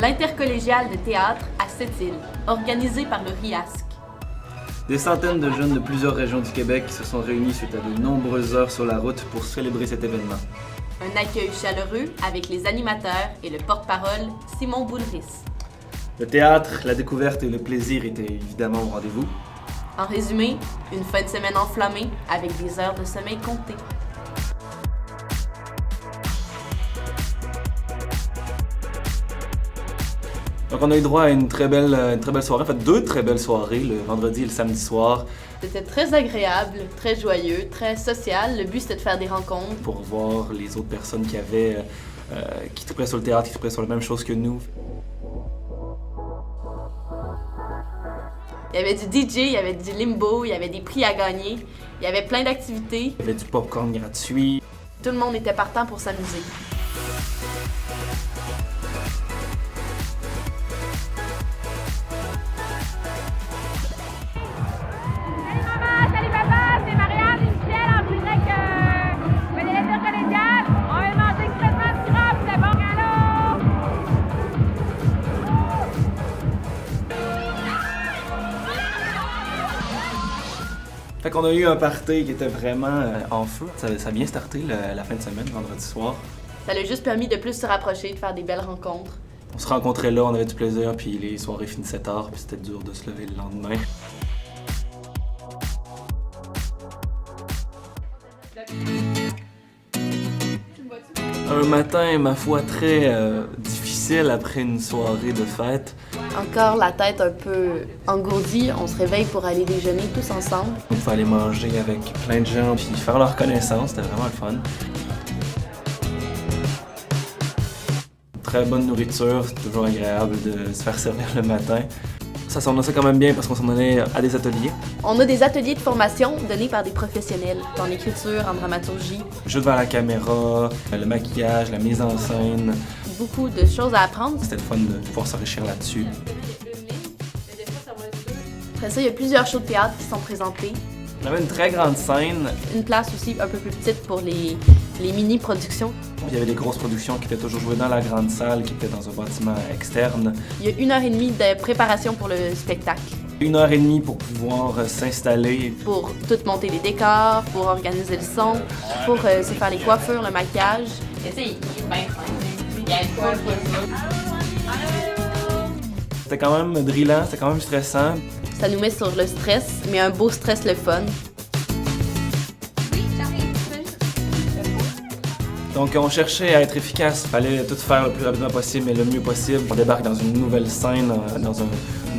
l'intercollégial de théâtre à Sept-Îles, organisé par le RIASC. Des centaines de jeunes de plusieurs régions du Québec qui se sont réunis suite à de nombreuses heures sur la route pour célébrer cet événement. Un accueil chaleureux avec les animateurs et le porte-parole Simon Boulris. Le théâtre, la découverte et le plaisir étaient évidemment au rendez-vous. En résumé, une fin de semaine enflammée avec des heures de sommeil comptées. Donc on a eu droit à une très belle soirée, en fait deux très belles soirées, le vendredi et le samedi soir. C'était très agréable, très joyeux, très social. Le but c'était de faire des rencontres. Pour voir les autres personnes qui tripaient sur le théâtre, qui tripaient sur la même chose que nous. Il y avait du DJ, il y avait du limbo, il y avait des prix à gagner, il y avait plein d'activités. Il y avait du popcorn gratuit. Tout le monde était partant pour s'amuser. Salut papa, c'est Marianne et Michel en direct de l'intercollégial. On va manger extrêmement de gras, c'est bon galop! Fait qu'on a eu un party qui était vraiment en feu. Ça a bien starté la fin de semaine, vendredi soir. Ça l'a juste permis de plus se rapprocher, de faire des belles rencontres. On se rencontrait là, on avait du plaisir, puis les soirées finissaient tard, puis c'était dur de se lever le lendemain. Un matin, ma foi, très difficile après une soirée de fête. Encore la tête un peu engourdie, on se réveille pour aller déjeuner tous ensemble. Il faut aller manger avec plein de gens, puis faire leur connaissance, c'était vraiment le fun. Très bonne nourriture, c'est toujours agréable de se faire servir le matin. Ça s'en allait quand même bien parce qu'on s'en allait à des ateliers. On a des ateliers de formation donnés par des professionnels en écriture, en dramaturgie. Jeu devant la caméra, le maquillage, la mise en scène. Beaucoup de choses à apprendre. C'était le fun de pouvoir s'enrichir là-dessus. Après ça, il y a plusieurs shows de théâtre qui sont présentés. On avait une très grande scène. Une place aussi un peu plus petite pour les mini-productions. Il y avait des grosses productions qui étaient toujours jouées dans la grande salle, qui étaient dans un bâtiment externe. Il y a 1h30 de préparation pour le spectacle. 1h30 pour pouvoir s'installer. Pour tout monter les décors, pour organiser le son, pour se faire les coiffures, le maquillage. C'était quand même drillant, c'était quand même stressant. Ça nous met sur le stress, mais un beau stress le fun. Donc on cherchait à être efficace, il fallait tout faire le plus rapidement possible et le mieux possible. On débarque dans une nouvelle scène, dans un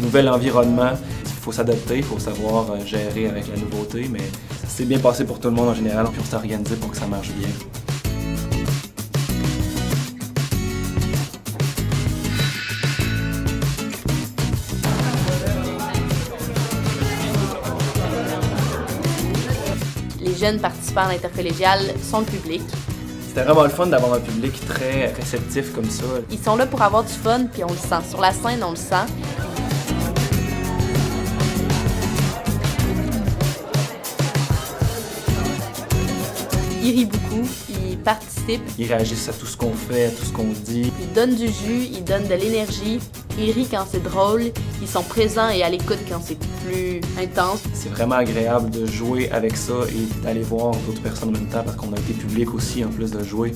nouvel environnement. Il faut s'adapter, il faut savoir gérer avec la nouveauté, mais ça s'est bien passé pour tout le monde en général, puis on s'est organisé pour que ça marche bien. Les jeunes participants à l'intercollégial sont le public. C'était vraiment le fun d'avoir un public très réceptif comme ça. Ils sont là pour avoir du fun, puis on le sent. Sur la scène, on le sent. Ils rient beaucoup, ils participent. Ils réagissent à tout ce qu'on fait, à tout ce qu'on dit. Ils donnent du jus, ils donnent de l'énergie. Ils rient quand c'est drôle. Ils sont présents et à l'écoute quand c'est plus intense. C'est vraiment agréable de jouer avec ça et d'aller voir d'autres personnes en même temps parce qu'on a été public aussi en plus de jouer.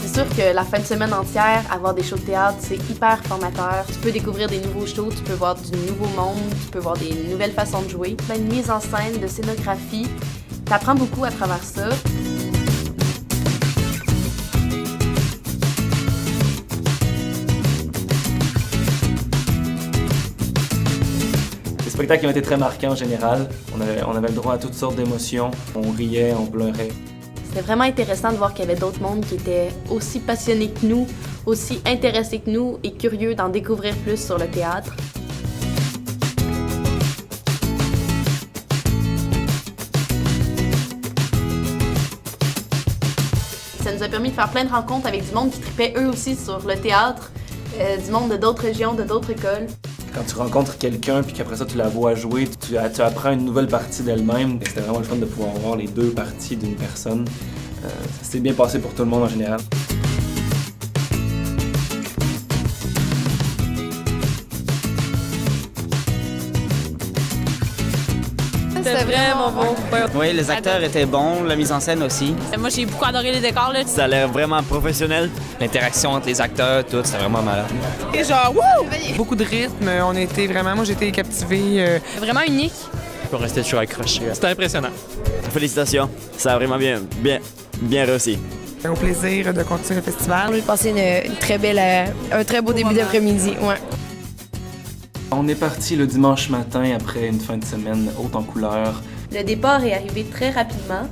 C'est sûr que la fin de semaine entière, avoir des shows de théâtre, c'est hyper formateur. Tu peux découvrir des nouveaux shows, tu peux voir du nouveau monde, tu peux voir des nouvelles façons de jouer. Plein de mise en scène, de scénographie. T'apprends beaucoup à travers ça. Les spectacles ont été très marquants en général. On avait le droit à toutes sortes d'émotions. On riait, on pleurait. C'était vraiment intéressant de voir qu'il y avait d'autres mondes qui étaient aussi passionnés que nous, aussi intéressés que nous et curieux d'en découvrir plus sur le théâtre. Ça nous a permis de faire plein de rencontres avec du monde qui tripait eux aussi sur le théâtre, du monde de d'autres régions, de d'autres écoles. Quand tu rencontres quelqu'un puis qu'après ça tu la vois jouer, tu apprends une nouvelle partie d'elle-même. C'était vraiment le fun de pouvoir voir les deux parties d'une personne. Ça s'est bien passé pour tout le monde en général. C'était vraiment beau. Oui, les acteurs étaient bons, la mise en scène aussi. Moi, j'ai beaucoup adoré les décors. Là. Ça a l'air vraiment professionnel. L'interaction entre les acteurs, tout, c'était vraiment malade. Et genre, wouh! Beaucoup de rythme, on était vraiment, moi j'étais captivé. Vraiment unique. Pour rester toujours accroché. C'était impressionnant. Félicitations, ça a vraiment bien réussi. Au plaisir de continuer le festival. J'ai passé une très belle, un très beau début d'après-midi. Ouais. On est parti le dimanche matin après une fin de semaine haute en couleurs. Le départ est arrivé très rapidement,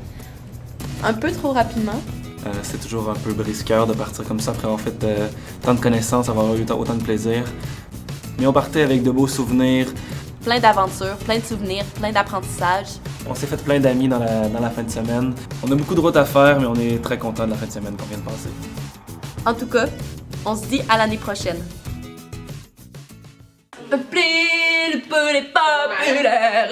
un peu trop rapidement. C'est toujours un peu brise-cœur de partir comme ça après avoir fait tant de connaissances, avoir eu autant de plaisir. Mais on partait avec de beaux souvenirs. Plein d'aventures, plein de souvenirs, plein d'apprentissages. On s'est fait plein d'amis dans la fin de semaine. On a beaucoup de routes à faire, mais on est très contents de la fin de semaine qu'on vient de passer. En tout cas, on se dit à l'année prochaine. Peuplé, le populaire.